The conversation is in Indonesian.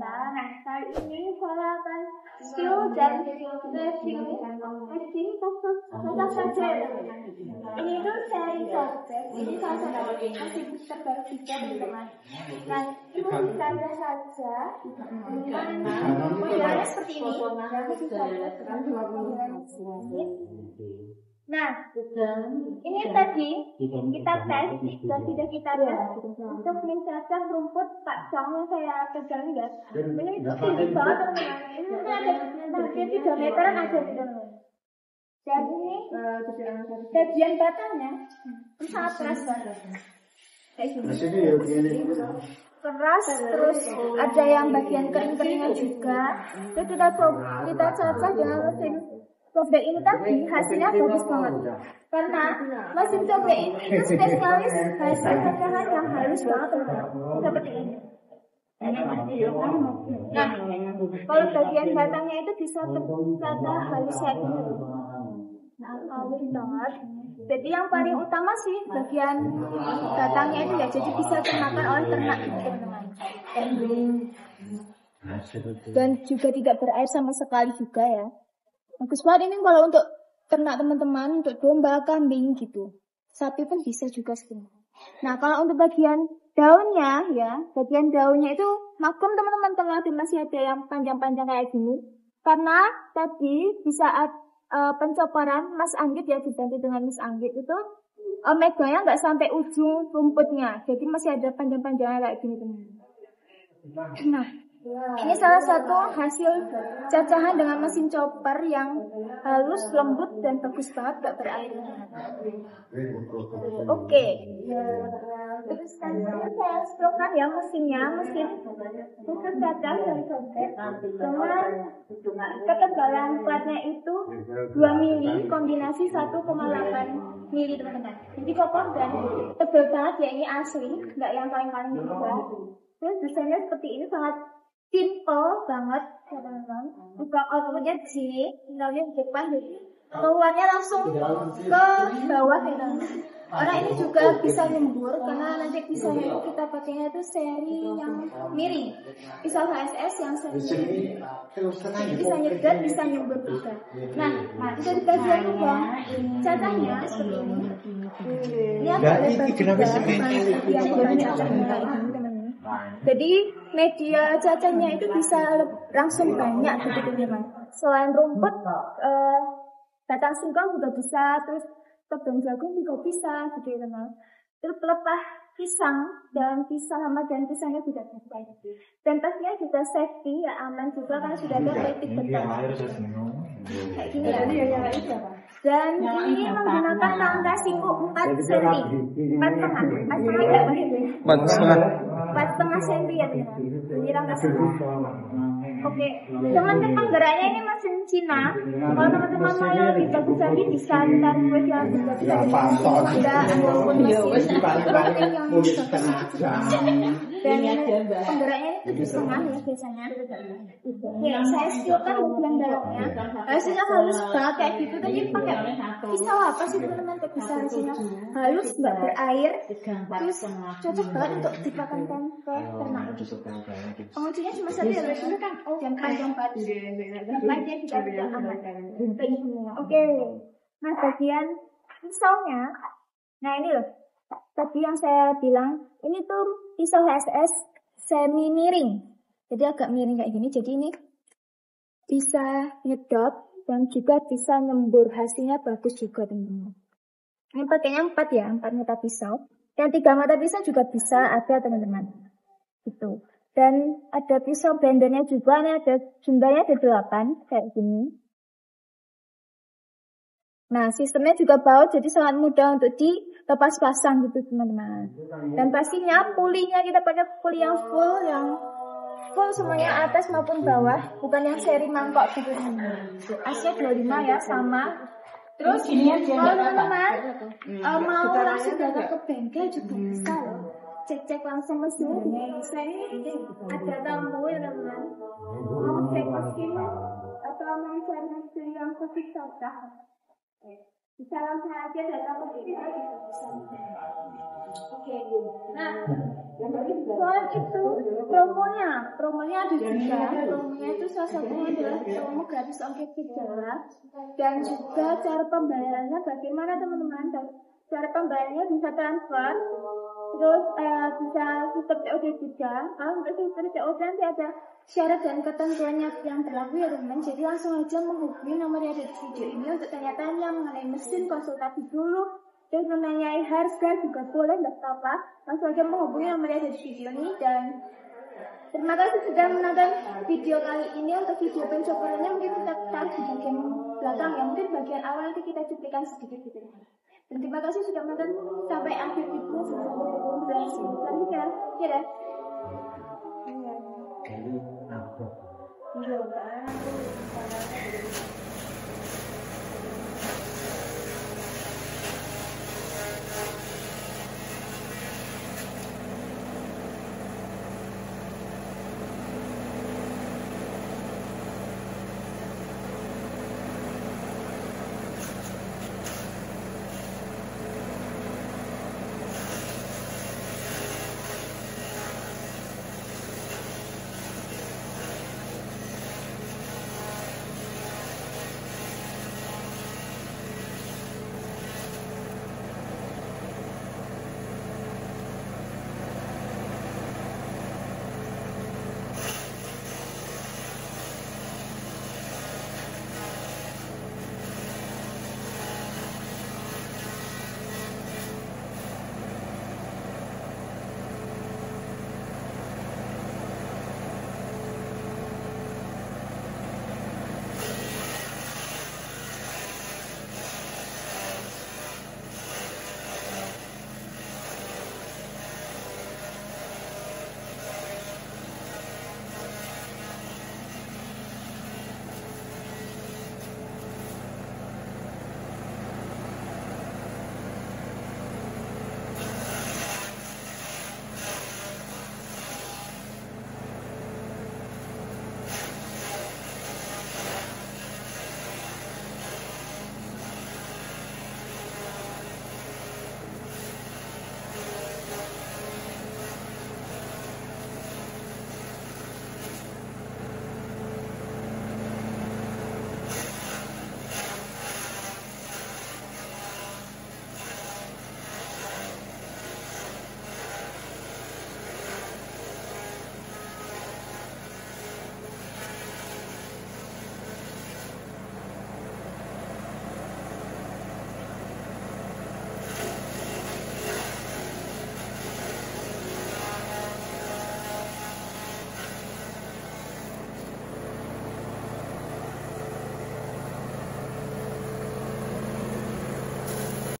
kita. Nah, kali ini saya akan skill dan review fokus saja. Ini tuh seri sobek. Ini salah satu masih terbaru juga teman-teman. Nah, itu saja saja. Modelnya seperti ini. Nah, ini tadi kita tes dan tidak kita tes untuk mencacah rumput kacang yang saya pegang ya. Ini tinggi banget teman-teman. Ini ada hampir 3 meteran ada di dalam. Dan ini bagian batangnya sangat keras banget. Keras, terus ada yang bagian kering-keringnya juga. Itu kita cacah dengan mesin sobek ini tadi hasilnya bagus banget. Karena mesin sobek ini itu spesialis hasil cacahan yang halus banget teman-teman. Seperti ini. Nah, kalau bagian batangnya itu bisa tercacah halus kayak gini. Nah, halus banget. Jadi yang paling utama sih bagian batangnya itu ya, jadi bisa termakan oleh ternak teman-teman. Dan juga tidak berair sama sekali juga ya. Bagus banget ini kalau untuk ternak teman-teman, untuk domba, kambing gitu. Sapi pun bisa juga sebenarnya. Nah, kalau untuk bagian daunnya ya, bagian daunnya itu maklum teman-teman, tengah masih ada yang panjang-panjang kayak gini. Karena tadi di saat pencoporan Mas Anggit ya, dibantu dengan Mas Anggit itu meganya nggak sampai ujung rumputnya, jadi masih ada panjang-panjangnya kayak gini teman-teman. Nah, ini salah satu hasil cacahan dengan mesin chopper yang halus, lembut, dan bagus banget, gak berair. Oke. Terus selanjutnya saya explore ya mesin khusus cacah dari sobek. Dengan ketebalan platnya itu 2 mili kombinasi 1,8 mili teman-teman. Jadi kokoh dan tebal banget ya, ini asli, nggak yang kaleng-kaleng juga. Terus desainnya seperti ini, sangat simple banget teman-teman. Buka outputnya di sini, tinggalnya di depan, keluarnya langsung ke bawah ya teman-teman. Karena ini juga bisa nyembur, karena nanti pisaunya itu kita pakainya itu seri yang miring. Pisau HSS yang seri miring. Bisa nyegat, bisa nyembur juga. Nah, itu di bagian lubang cacahnya seperti ini. Ini agak lebar juga, yang lubang cacahnya kayak gini teman-teman. Jadi media cacahnya itu bisa langsung banyak gitu teman-teman. Selain rumput, batang singkong juga bisa, terus tebang jagung juga bisa gitu ya teman. Terus pelepah pisang dan pisangnya juga bisa. Dan pastinya juga safety ya, aman juga karena sudah ada rating betul. Kayak gini ya. Dan ini menggunakan rangka siku 4 cm, 4,5 cm ya teman. Ini rangka siku. Oke, dengan penggeraknya ini mesin Cina. Kalau teman-teman mau yang lebih bagus lagi bisa ntar buat yang lebih bagus lagi. Ada ataupun mesin rotating yang dan penggeraknya itu di tengah ya biasanya. Oke, saya siapkan bagian dalamnya. Hasilnya halus banget kayak gitu. Tadi pakai pisau apa sih teman-teman? Kok bisa hasilnya halus, nggak berair, terus cocok banget untuk dipakai ke ternak. Penguncinya cuma satu ya, itu kan yang panjang banget. Lainnya juga tidak aman. Oke. Nah, bagian pisaunya, nah ini loh. Tadi yang saya bilang, ini tuh pisau HSS semi miring. Jadi agak miring kayak gini. Jadi ini bisa nyedot dan juga bisa nyembur. Hasilnya bagus juga teman-teman. Ini pakainya 4 ya, 4 mata pisau. Yang 3 mata pisau juga bisa ada teman-teman. Gitu. Dan ada pisau blendernya juga, ini ada jumlahnya ada 8 kayak gini. Nah, sistemnya juga baut, jadi sangat mudah untuk dilepas pasang gitu teman-teman. Dan pastinya pulinya kita pakai puli yang full semuanya atas maupun bawah, bukan yang seri mangkok gitu teman-teman. Asnya 25 ya, sama. Terus kalau teman-teman mau langsung datang ke bengkel juga bisa loh. Cek langsung mesinnya. Saya ada tamu ya teman-teman. Mau cek mesin atau mau cari mesin yang khusus cocok. Bisa langsung aja datang ke sini. Oke. Nah, Selain itu promonya ada juga. Promonya itu salah satunya adalah promo gratis ongkir ke Jawa, dan juga cara pembayarannya bagaimana teman-teman. Cara pembayarannya bisa transfer, terus bisa sistem COD juga. Kalau untuk sistem COD nanti ada syarat dan ketentuannya yang berlaku ya teman-teman. Jadi langsung aja menghubungi nomor yang ada di video ini untuk tanya-tanya mengenai mesin, konsultasi dulu. Dan menanyai harga juga boleh, nggak apa-apa. Langsung aja menghubungi nomor yang ada di video ini. Dan terima kasih sudah menonton video kali ini. Untuk video pencocokannya mungkin kita taruh di bagian belakang ya. Mungkin bagian awal nanti kita cuplikan sedikit gitu. Dan terima kasih sudah menonton sampai akhir video. Selanjutnya, ya. Iya.